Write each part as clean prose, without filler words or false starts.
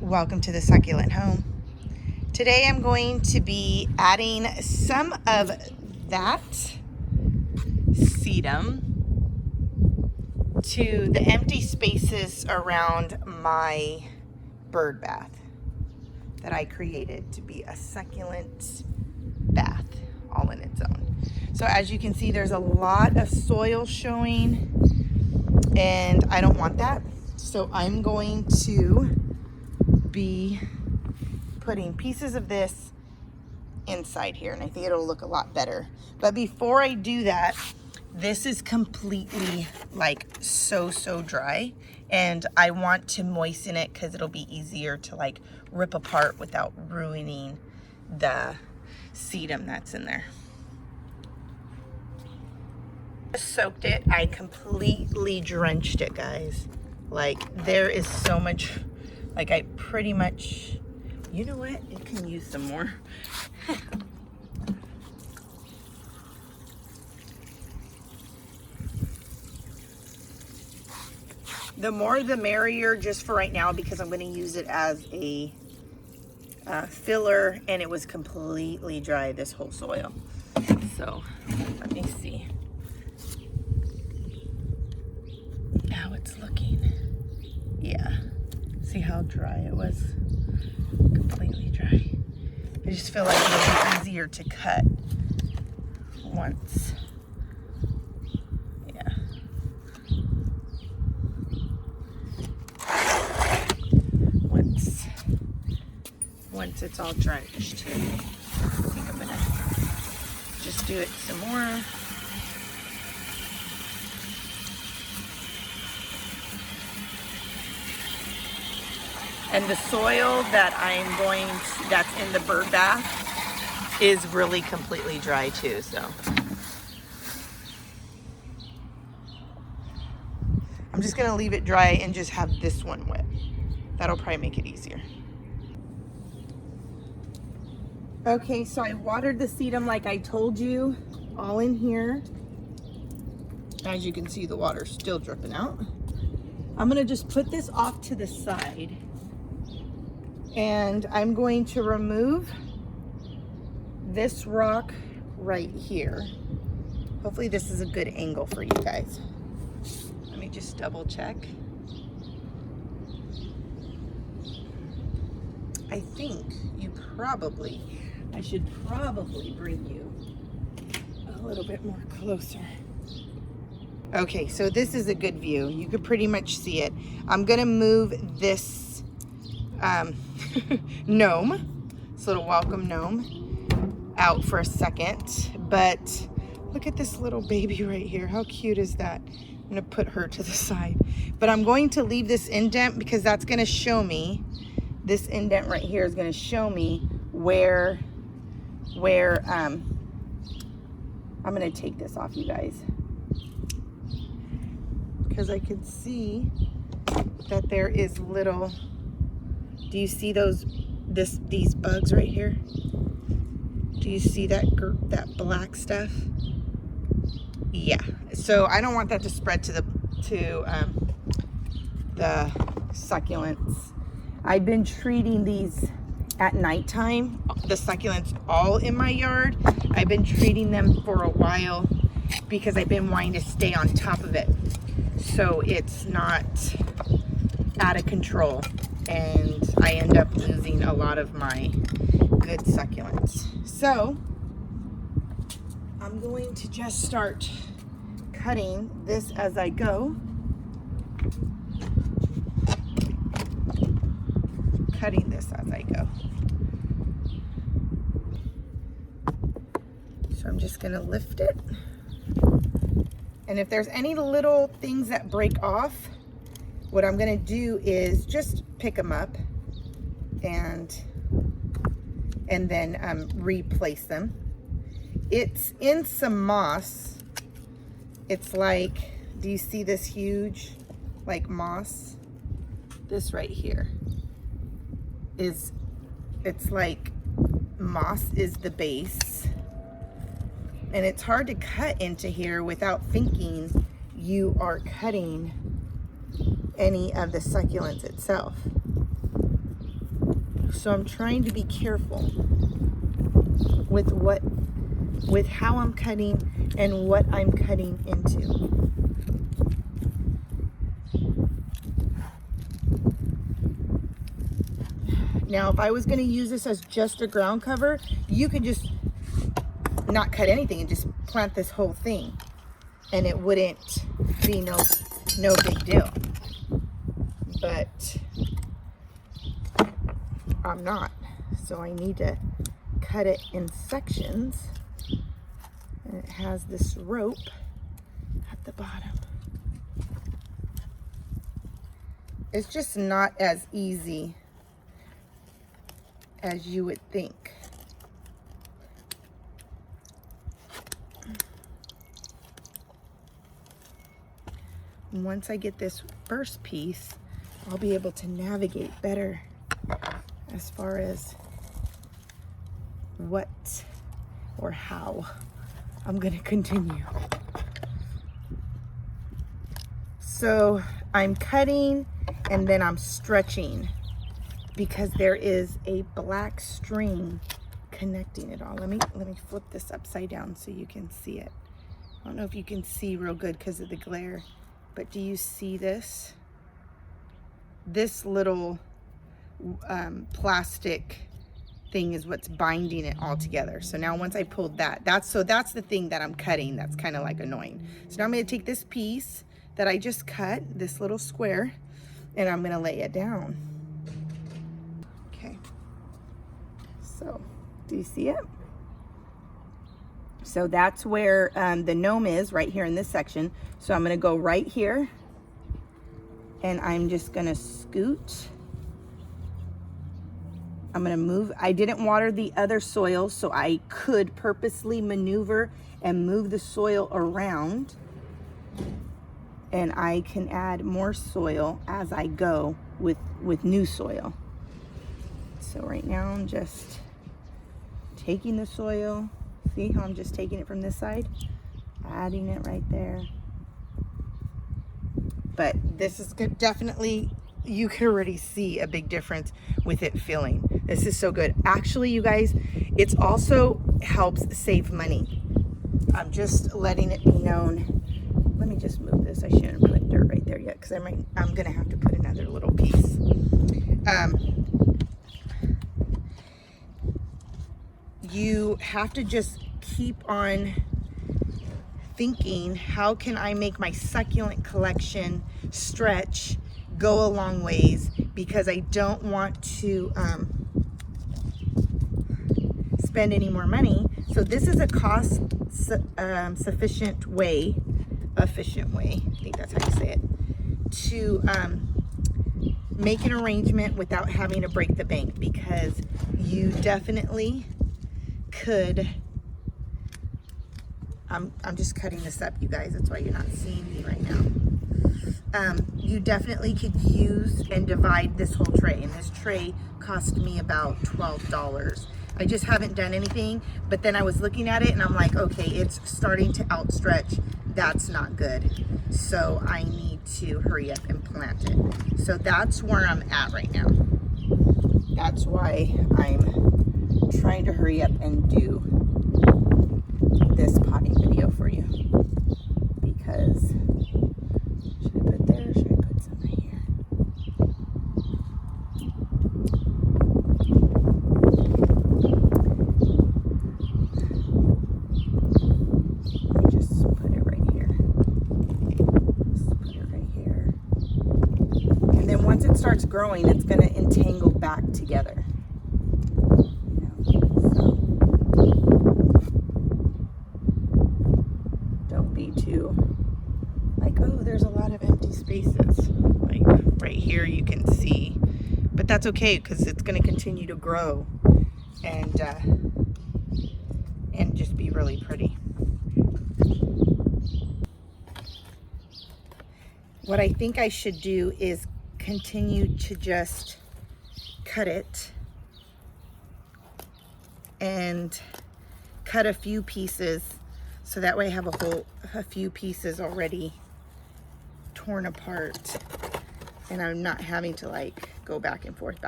Welcome to the Succulent Home. Today I'm going to be adding some of that sedum to the empty spaces around my bird bath that I created to be a succulent bath all in its own. So as you can see, there's a lot of soil showing and I don't want that. So I'm going to be putting pieces of this inside here, and I think it'll look a lot better. But before I do that, this is completely like so dry, and I want to moisten it because it'll be easier to like rip apart without ruining the sedum that's in there. Just soaked it. I completely drenched it, guys. Like there is so much, like I pretty much, you know what? It can use some more. The more the merrier, just for right now, because I'm going to use it as a filler, and it was completely dry, this whole soil. So let me see how it's looking. Yeah, see how dry it was? Completely dry. I just feel like it'll be easier to cut once. Once it's all drenched. I think I'm gonna just do it some more. And the soil that I'm going to, that's in the bird bath, is really completely dry too, so. I'm just gonna leave it dry and just have this one wet. That'll probably make it easier. Okay, so I watered the sedum like I told you, all in here. As you can see, the water's still dripping out. I'm gonna just put this off to the side, and I'm going to remove this rock right here. Hopefully this is a good angle for you guys. Let me just double check. I think I should probably bring you a little bit more closer. Okay, so this is a good view. You could pretty much see it. I'm gonna move this gnome, this little welcome gnome, out for a second. But look at this little baby right here. How cute is that? I'm gonna put her to the side. But I'm going to leave this indent because that's gonna show me, this indent right here is gonna show me where I'm gonna take this off, you guys, because I can see that there is little, do you see these bugs right here? Do you see that black stuff? Yeah, so I don't want that to spread to the succulents. I've been treating these at nighttime, the succulents all in my yard. I've been treating them for a while because I've been wanting to stay on top of it so it's not out of control, and I end up losing a lot of my good succulents. So I'm going to just start cutting this as I go. Cutting this as I go. So I'm just gonna lift it. And if there's any little things that break off, what I'm gonna do is just pick them up and then replace them. It's in some moss. It's like, do you see this huge like moss? This right here is, it's like moss is the base, and it's hard to cut into here without thinking you are cutting any of the succulents itself. So I'm trying to be careful with how I'm cutting and what I'm cutting into. Now, if I was going to use this as just a ground cover, you could just not cut anything and just plant this whole thing, and it wouldn't be no big deal. But I'm not, so I need to cut it in sections, and it has this rope at the bottom. It's just not as easy as you would think. Once I get this first piece, I'll be able to navigate better as far as what or how I'm gonna continue. So I'm cutting and then I'm stretching because there is a black string connecting it all. Let me flip this upside down so you can see it. I don't know if you can see real good because of the glare, but do you see this? This little plastic thing is what's binding it all together. So now once I pulled that, that's the thing that I'm cutting that's kind of like annoying. So now I'm going to take this piece that I just cut, this little square, and I'm going to lay it down. Okay. So, do you see it? So that's where the gnome is, right here in this section. So I'm going to go right here, and I'm just going to scoot. I'm going to move. I didn't water the other soil, so I could purposely maneuver and move the soil around, and I can add more soil as I go with new soil. So right now I'm just taking the soil. See how I'm just taking it from this side, adding it right there. But this is good. Definitely, you can already see a big difference with it filling. This is so good. Actually, you guys, it's also helps save money. I'm just letting it be known. Let me just move this. I shouldn't put dirt right there yet because I'm gonna have to put another little piece. You have to just keep on thinking, how can I make my succulent collection stretch, go a long ways, because I don't want to spend any more money. So this is a cost efficient way, I think that's how you say it, to make an arrangement without having to break the bank, because you definitely could, I'm just cutting this up, you guys, that's why you're not seeing me right now. You definitely could use and divide this whole tray, and this tray cost me about $12. I just haven't done anything, but then I was looking at it and I'm like, okay, it's starting to outstretch. That's not good. So I need to hurry up and plant it. So that's where I'm at right now. That's why I'm trying to hurry up and do this potting video for you. Because, should I put there or should I put some right here? Let me just put it right here. Just put it right here. And then once it starts growing, it's going to entangle back together. Spaces like right here you can see, but that's okay because it's going to continue to grow and just be really pretty. What I think I should do is continue to just cut it and cut a few pieces, so that way I have a few pieces already torn apart and I'm not having to like go back and forth.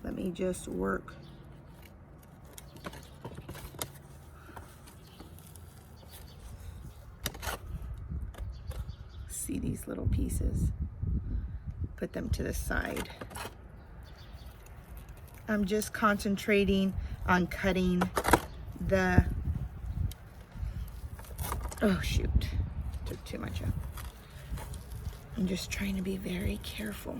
Let me just work. See these little pieces? Put them to the side. I'm just concentrating on cutting the, oh shoot, took too much out. I'm just trying to be very careful.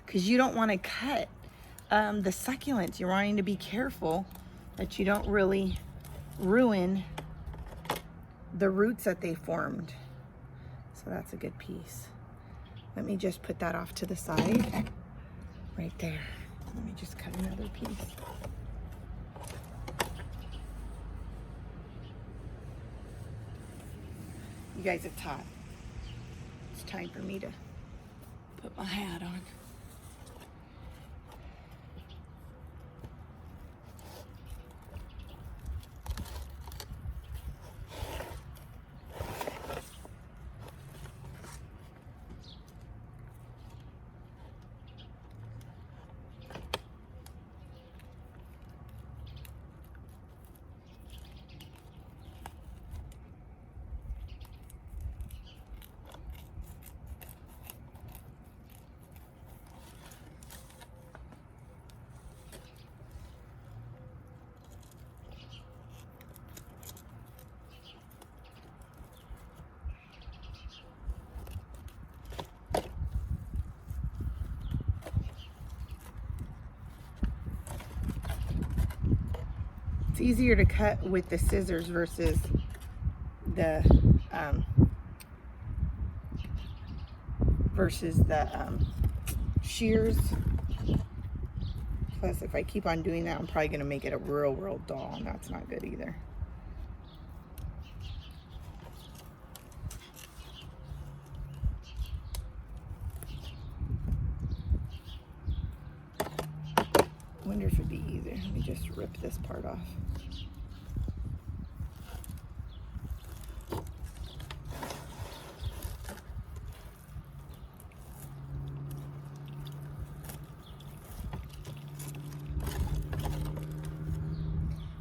Because you don't want to cut the succulents. You're wanting to be careful that you don't really ruin the roots that they formed. So that's a good piece. Let me just put that off to the side right there. Let me just cut another piece. You guys, it's hot. It's time for me to put my hat on. It's easier to cut with the scissors versus the shears. Plus, if I keep on doing that, I'm probably going to make it a real dull, and that's not good either. I wonder if it'd be easier. Let me just rip this part off.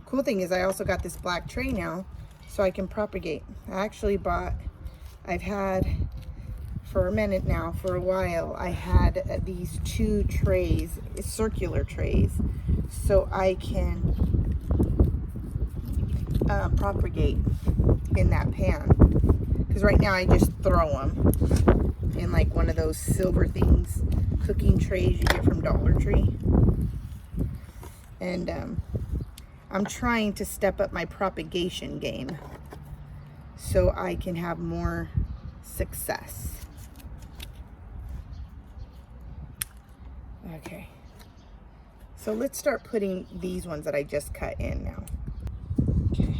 Cool thing is I also got this black tray now so I can propagate. I actually bought, I've had for a minute now, for a while, I had these two trays, circular trays, so I can propagate in that pan. Because right now I just throw them in like one of those silver things, cooking trays you get from Dollar Tree. And I'm trying to step up my propagation game so I can have more success. Okay, so let's start putting these ones that I just cut in now. Okay.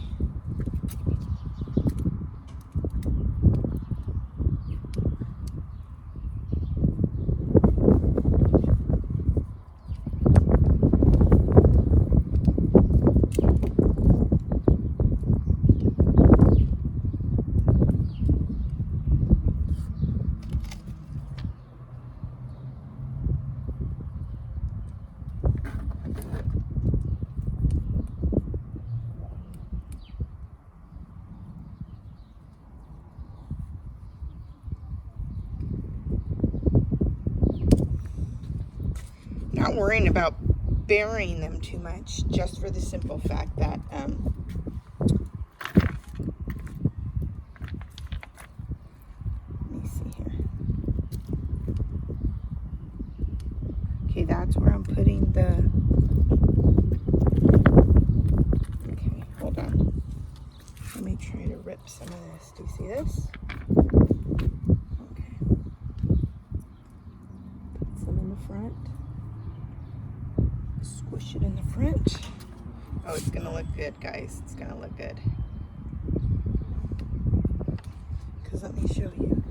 Not worrying about burying them too much, just for the simple fact that let me see here. Okay, that's where I'm putting the, okay, hold on. Let me try to rip some of this. Do you see this? Okay. Put some in the front. Squish it in the front. Oh, it's gonna look good, guys. It's gonna look good. Because let me show you.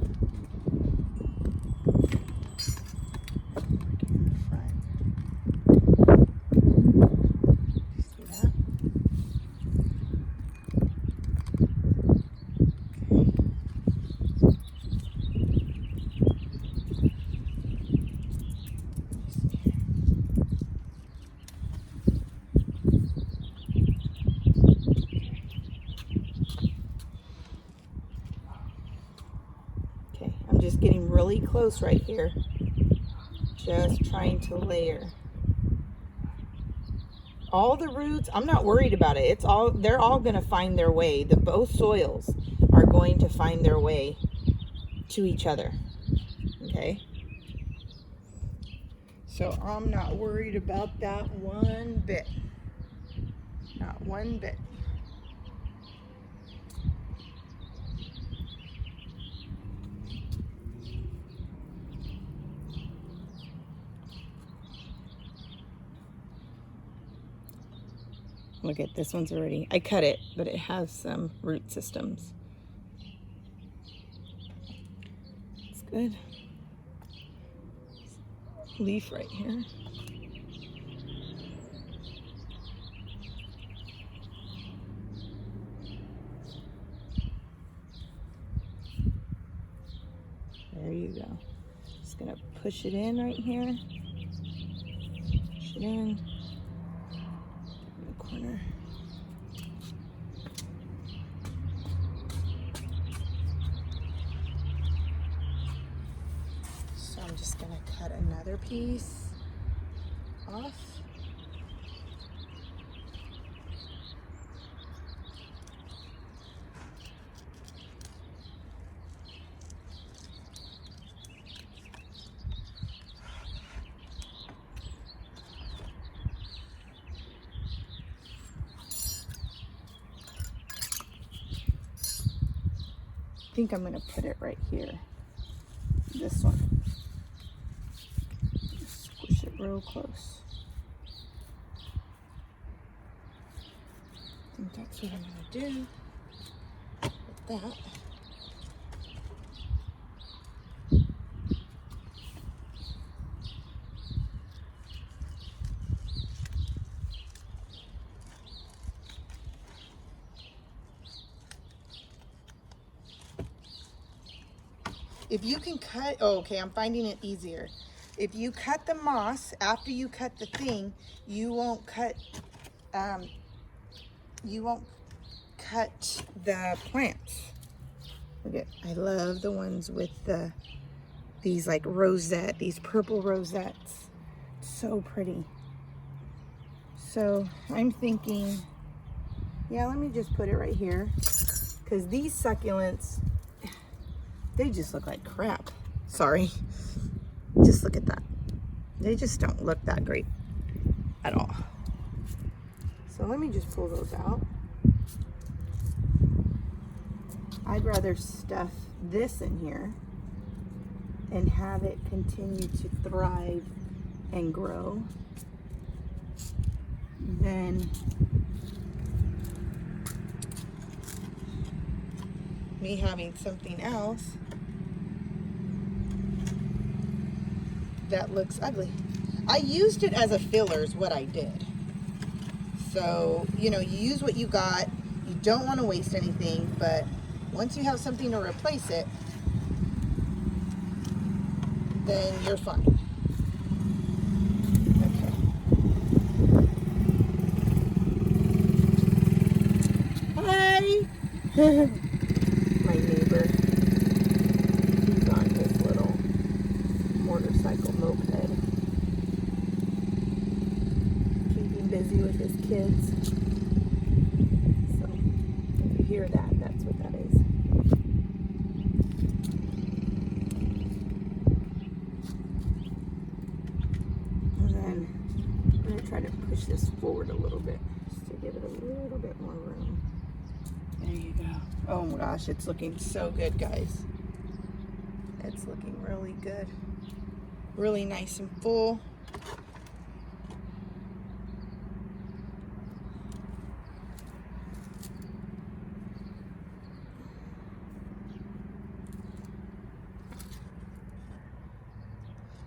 I'm just getting really close right here. Just trying to layer. All the roots, I'm not worried about it. They're all gonna find their way. Both soils are going to find their way to each other, okay? So I'm not worried about that one bit. Not one bit. Look at this one's already, I cut it, but it has some root systems. It's good. Leaf right here. There you go. Just gonna push it in right here. Push it in the corner. So I'm just gonna cut another piece off. I think I'm going to put it right here. This one. Just squish it real close. I think that's what I'm going to do with that. If you can cut, oh, okay, I'm finding it easier. If you cut the moss after you cut the thing, you won't cut the plants. Look at, I love the ones with these like rosette, these purple rosettes. So pretty. So I'm thinking, yeah, let me just put it right here, because these succulents, they just look like crap. Sorry. Just look at that. They just don't look that great at all. So let me just pull those out. I'd rather stuff this in here and have it continue to thrive and grow than me having something else that looks ugly. I used it as a filler is what I did. So, you know, you use what you got. You don't want to waste anything, but once you have something to replace it, then you're fine. Okay. Hi! My neighbor, he's on his little motorcycle moped, keeping busy with his kids. So if you hear that, that's what that is. And then I'm going to try to push this forward a little bit just to give it a little bit more room. There you go. Oh my gosh, it's looking so good, guys. It's looking really good. Really nice and full.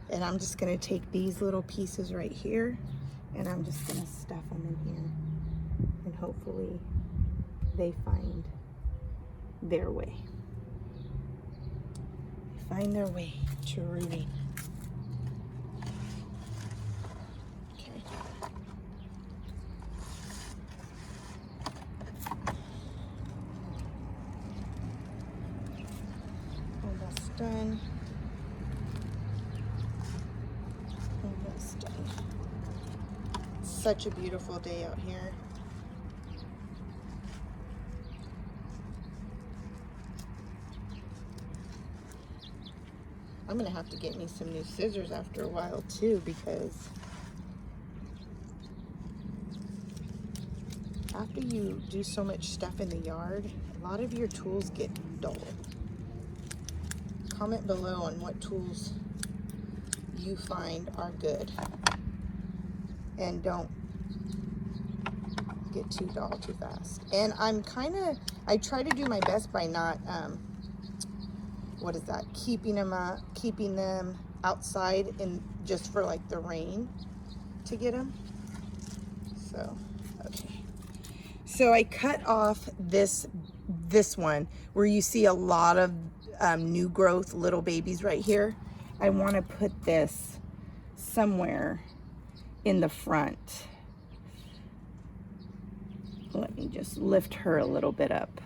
And I'm just going to take these little pieces right here and I'm just going to stuff them in here. And hopefully they find their way. They find their way to rooting. Okay. Almost done. Almost done. Such a beautiful day out here. I'm gonna have to get me some new scissors after a while too, because after you do so much stuff in the yard, a lot of your tools get dull. Comment below on what tools you find are good and don't get too dull too fast. And I try to do my best by not what is that, keeping them outside and just for like the rain to get them. So okay, so I cut off this one where you see a lot of new growth little babies right here. I want to put this somewhere in the front. Let me just lift her a little bit up.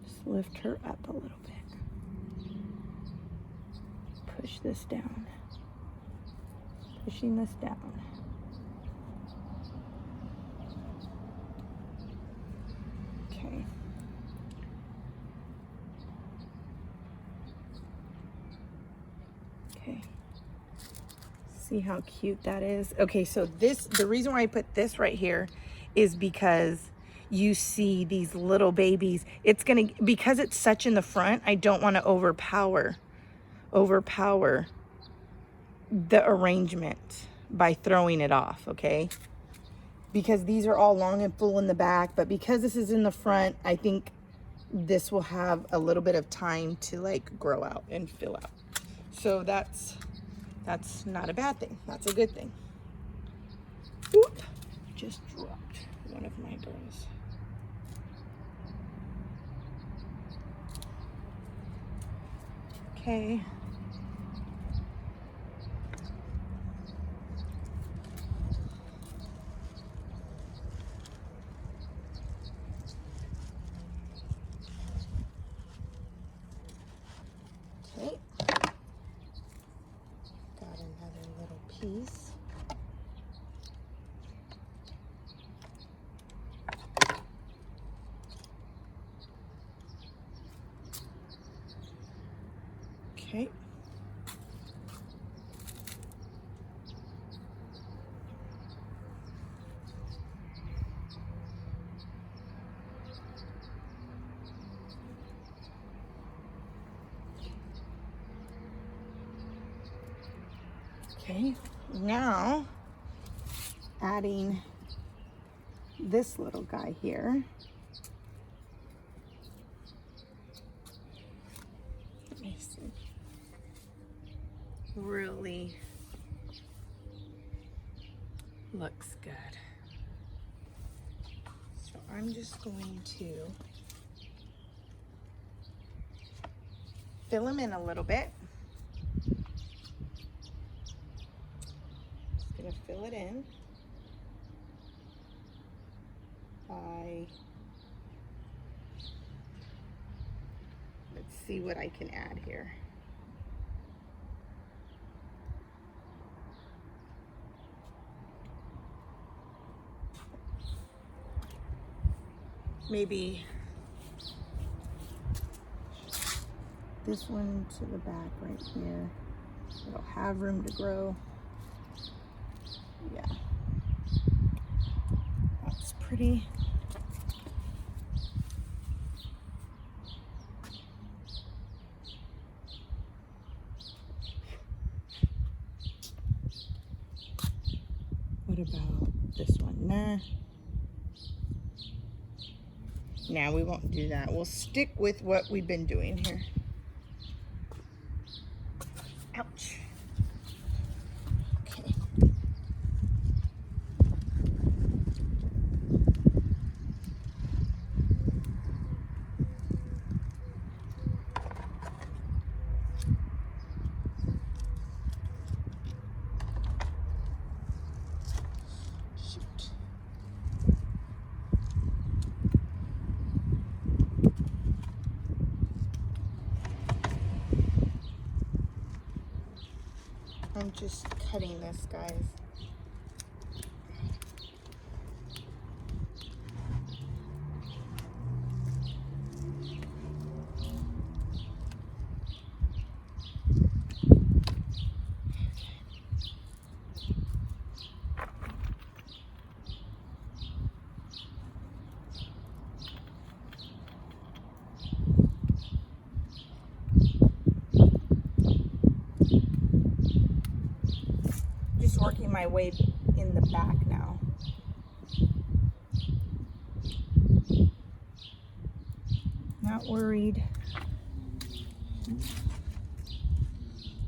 Just lift her up a little bit. Push this down. Pushing this down. Okay. Okay. See how cute that is? Okay, so the reason why I put this right here is because you see these little babies. It's gonna, because it's such in the front, I don't want to overpower the arrangement by throwing it off, okay? Because these are all long and full in the back, but because this is in the front, I think this will have a little bit of time to like grow out and fill out. So that's not a bad thing. That's a good thing. Oop, just dropped one of my girls. Okay. Okay. Got another little piece. Okay. Okay, now adding this little guy here. Let me see. Really looks good. So I'm just going to fill him in a little bit. Just gonna fill it in by, let's see what I can add here. Maybe this one to the back right here. It'll have room to grow. Yeah, that's pretty. What about this one? Nah, we won't do that. We'll stick with what we've been doing here. Ouch. Okay. Shoot. I'm just cutting this, guys. Working my way in the back now. Not worried.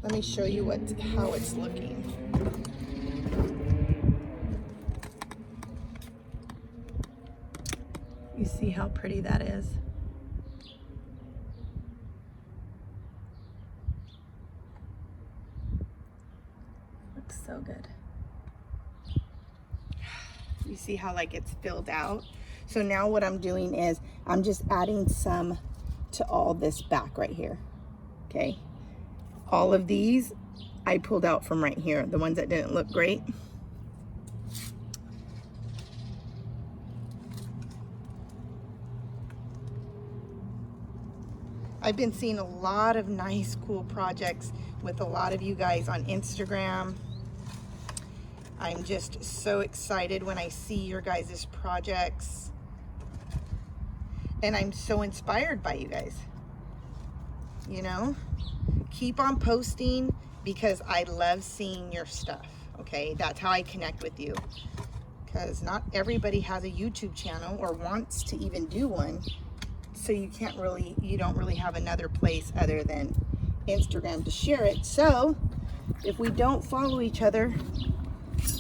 Let me show you how it's looking. You see how pretty that is? So good. You see how like it's filled out? So now what I'm doing is I'm just adding some to all this back right here. Okay. All of these I pulled out from right here, the ones that didn't look great. I've been seeing a lot of nice, cool projects with a lot of you guys on Instagram. I'm just so excited when I see your guys' projects. And I'm so inspired by you guys. You know? Keep on posting because I love seeing your stuff. Okay? That's how I connect with you. Because not everybody has a YouTube channel or wants to even do one. So you don't really have another place other than Instagram to share it. So if we don't follow each other,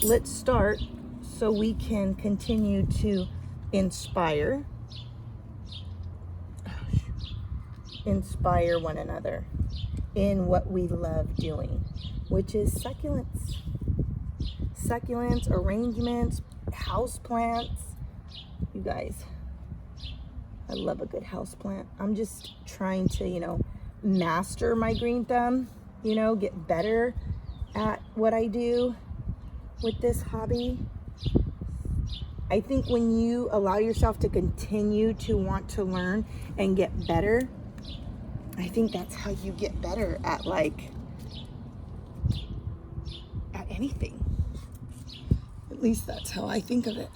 let's start so we can continue to inspire one another in what we love doing, which is succulents. Succulents, arrangements, house plants. You guys, I love a good house plant. I'm just trying to, you know, master my green thumb, you know, get better at what I do with this hobby. I think when you allow yourself to continue to want to learn and get better, I think that's how you get better at at anything. At least that's how I think of it.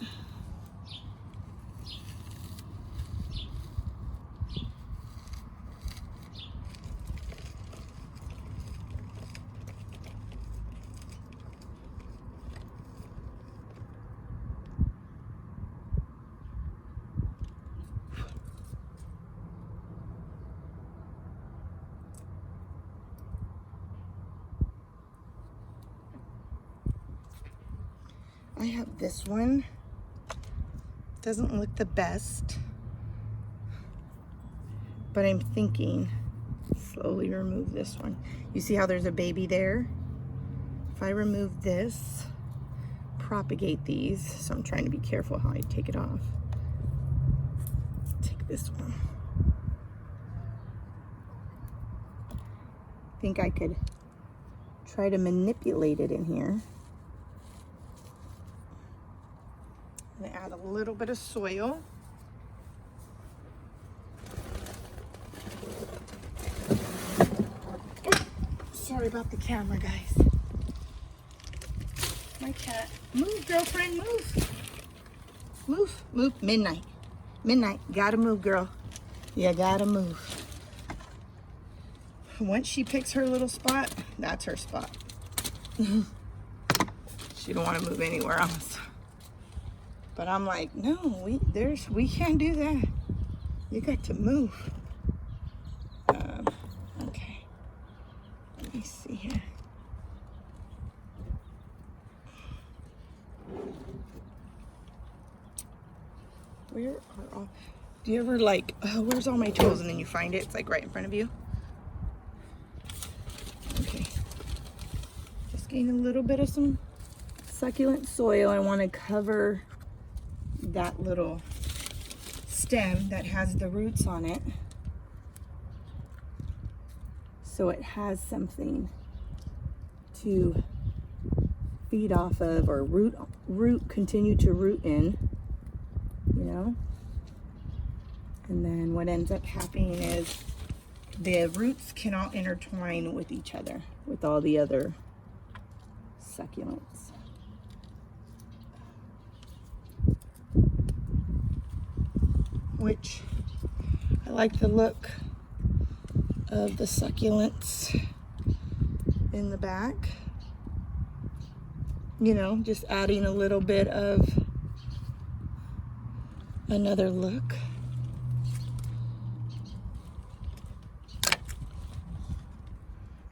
I have this one. Doesn't look the best, but I'm thinking slowly remove this one. You see how there's a baby there? If I remove this, propagate these, so I'm trying to be careful how I take it off. Take this one. I think I could try to manipulate it in here. I'm gonna add a little bit of soil. Sorry about the camera, guys. My cat. Move, girlfriend, move. Move, move. Midnight. Midnight. Gotta move, girl. You gotta move. Once she picks her little spot, that's her spot. She don't want to move anywhere else. But I'm like, no, we can't do that. You got to move. Okay. Let me see here. Where are all? Do you ever like, oh, where's all my tools? And then you find it. It's like right in front of you. Okay. Just getting a little bit of some succulent soil. I want to cover that little stem that has the roots on it, so it has something to feed off of, or continue to root in, you know. And then what ends up happening is the roots cannot intertwine with each other, with all the other succulents. Which I like the look of the succulents in the back. You know, just adding a little bit of another look.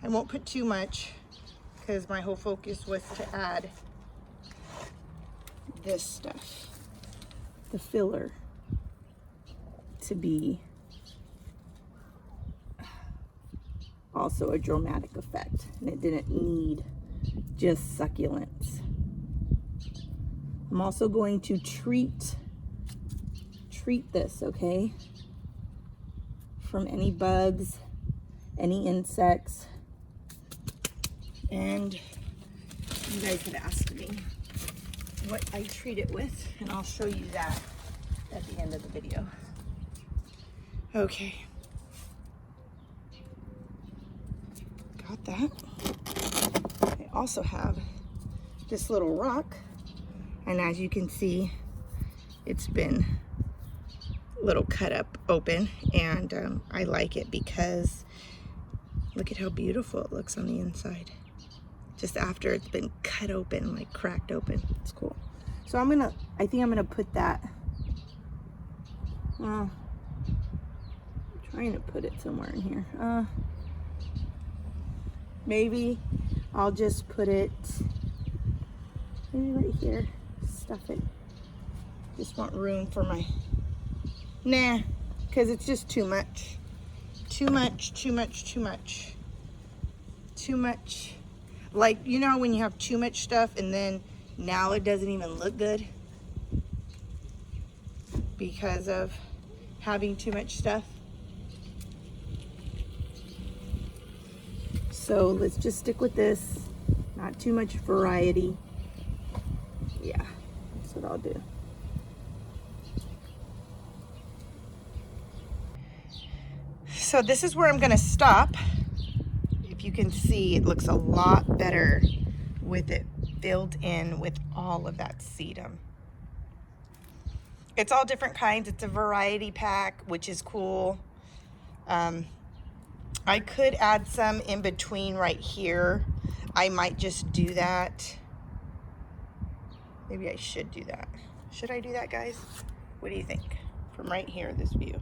I won't put too much because my whole focus was to add this stuff, the filler, to be also a dramatic effect, and it didn't need just succulents. I'm also going to treat this, okay, from any bugs, any insects. And you guys had asked me what I treat it with, and I'll show you that at the end of the video. Okay. Got that. I also have this little rock, and as you can see, it's been a little cut up open, and I like it because look at how beautiful it looks on the inside. Just after it's been cut open, like cracked open. It's cool. So I think I'm gonna put that, I'm trying to put it somewhere in here. Maybe I'll just put it maybe right here, stuff it. Just want room for my, nah, because it's just too much. Too much, too much, too much. Too much. Like, you know when you have too much stuff and then now it doesn't even look good because of having too much stuff? So let's just stick with this. Not too much variety. Yeah, that's what I'll do. So this is where I'm gonna stop. If you can see, it looks a lot better with it filled in with all of that sedum. It's all different kinds. It's a variety pack, which is cool. I could add some in between right here. I might just do that. Maybe I should do that. Should I do that, guys? What do you think? From right here, this view.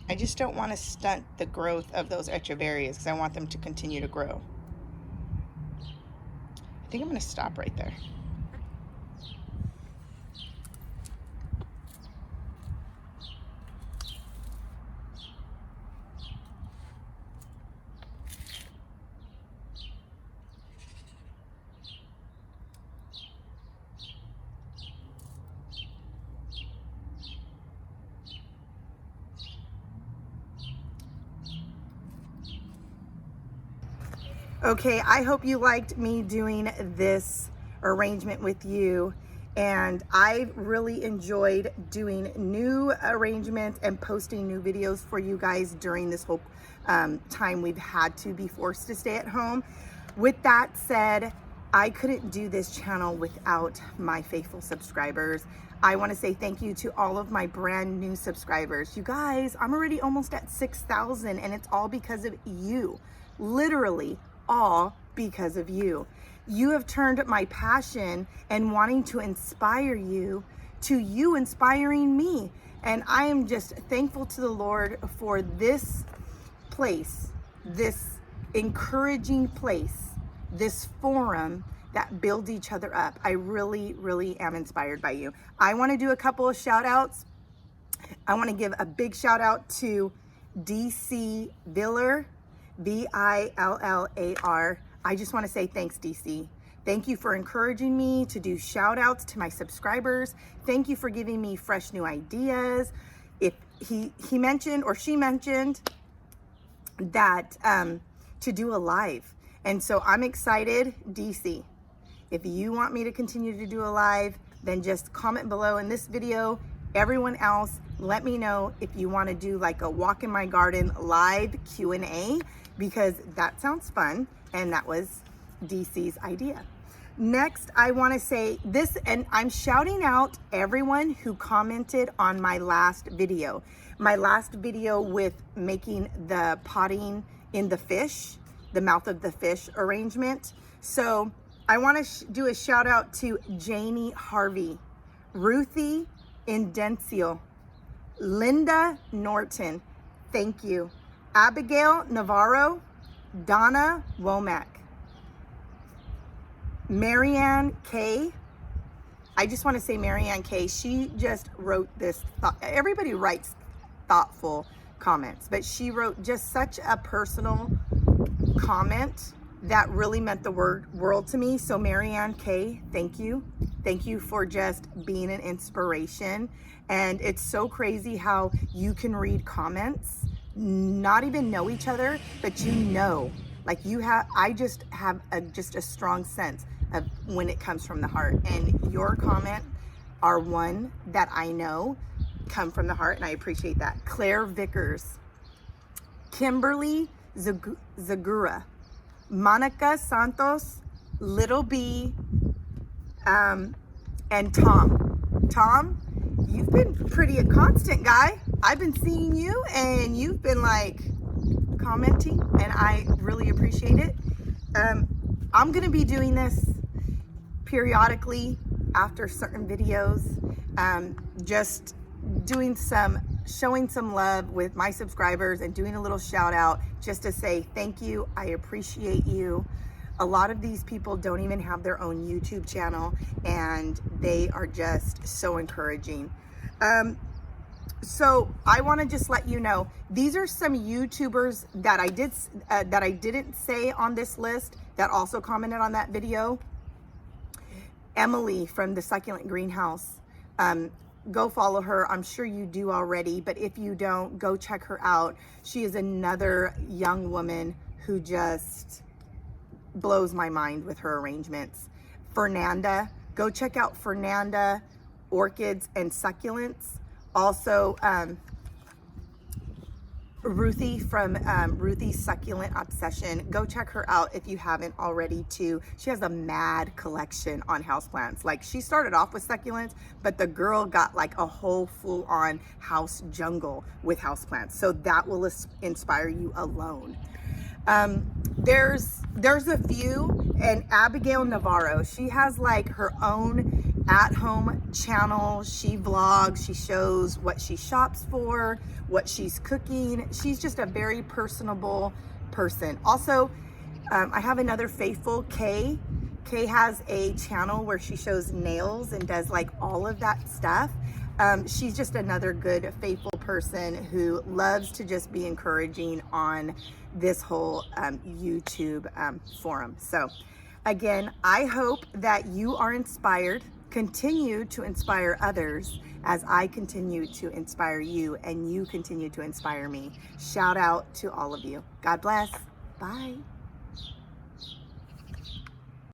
I just don't want to stunt the growth of those echeverias because I want them to continue to grow. I think I'm going to stop right there. Okay, I hope you liked me doing this arrangement with you, and I really enjoyed doing new arrangements and posting new videos for you guys during this whole time we've had to be forced to stay at home. With that said, I couldn't do this channel without my faithful subscribers. I want to say thank you to all of my brand new subscribers. You guys, I'm already almost at 6,000, and it's all because of you. Literally all because of you. You have turned my passion and wanting to inspire you to you inspiring me. And I am just thankful to the Lord for this place, this encouraging place, this forum that builds each other up. I really, really am inspired by you. I want to do a couple of shout outs. I want to give a big shout out to DC Villar, Villar. I just want to say thanks, DC. Thank you for encouraging me to do shout outs to my subscribers. Thank you for giving me fresh new ideas. If he mentioned, or she mentioned, that to do a live. And so I'm excited. DC, if you want me to continue to do a live, then just comment below in this video. Everyone else, let me know if you want to do like a walk in my garden live Q&A, because that sounds fun. And that was DC's idea. Next, I want to say this, and I'm shouting out everyone who commented on my last video. My last video with making the potting in the fish, the mouth of the fish arrangement. So I want to do a shout out to Janie Harvey, Ruthie Idencio, Linda Norton, thank you, Abigail Navarro, Donna Womack, Marian K. I just want to say Marian K. She just wrote this. Everybody writes thoughtful comments, but she wrote just such a personal comment that really meant the world to me. So Marian K, thank you. Thank you for just being an inspiration. And it's so crazy how you can read comments, not even know each other, but you know, like I just have a strong sense of when it comes from the heart. And your comment are one that I know come from the heart, and I appreciate that. Claire Vickers, Kimberly Segura, Monica Santos, Littleelbee, and Tom, you've been pretty a constant guy. I've been seeing you and you've been like commenting, and I really appreciate it. I'm gonna be doing this periodically after certain videos, just showing some love with my subscribers and doing a little shout out just to say thank you. I appreciate you. A lot of these people don't even have their own YouTube channel, and they are just so encouraging. So I want to just let you know, these are some YouTubers that I didn't say on this list that also commented on that video. Emily from the Succulent Greenhouse. Go follow her. I'm sure you do already, but if you don't, go check her out. She is another young woman who just blows my mind with her arrangements. Fernanda, go check out Fernanda Orchids and Succulents. Also, Ruthie from Ruthie's Succulent Obsession. Go check her out if you haven't already too. She has a mad collection on houseplants. Like, she started off with succulents, but the girl got like a whole full-on house jungle with houseplants. So that will inspire you alone. There's a few, and Abigail Navarro, she has like her own at-home channel. She vlogs, she shows what she shops for, what she's cooking. She's just a very personable person. Also, I have another faithful, Kay. Kay has a channel where she shows nails and does like all of that stuff. She's just another good, faithful person who loves to just be encouraging on this whole YouTube forum. So again, I hope that you are inspired. Continue to inspire others as I continue to inspire you, and you continue to inspire me. Shout out to all of you. God bless. Bye.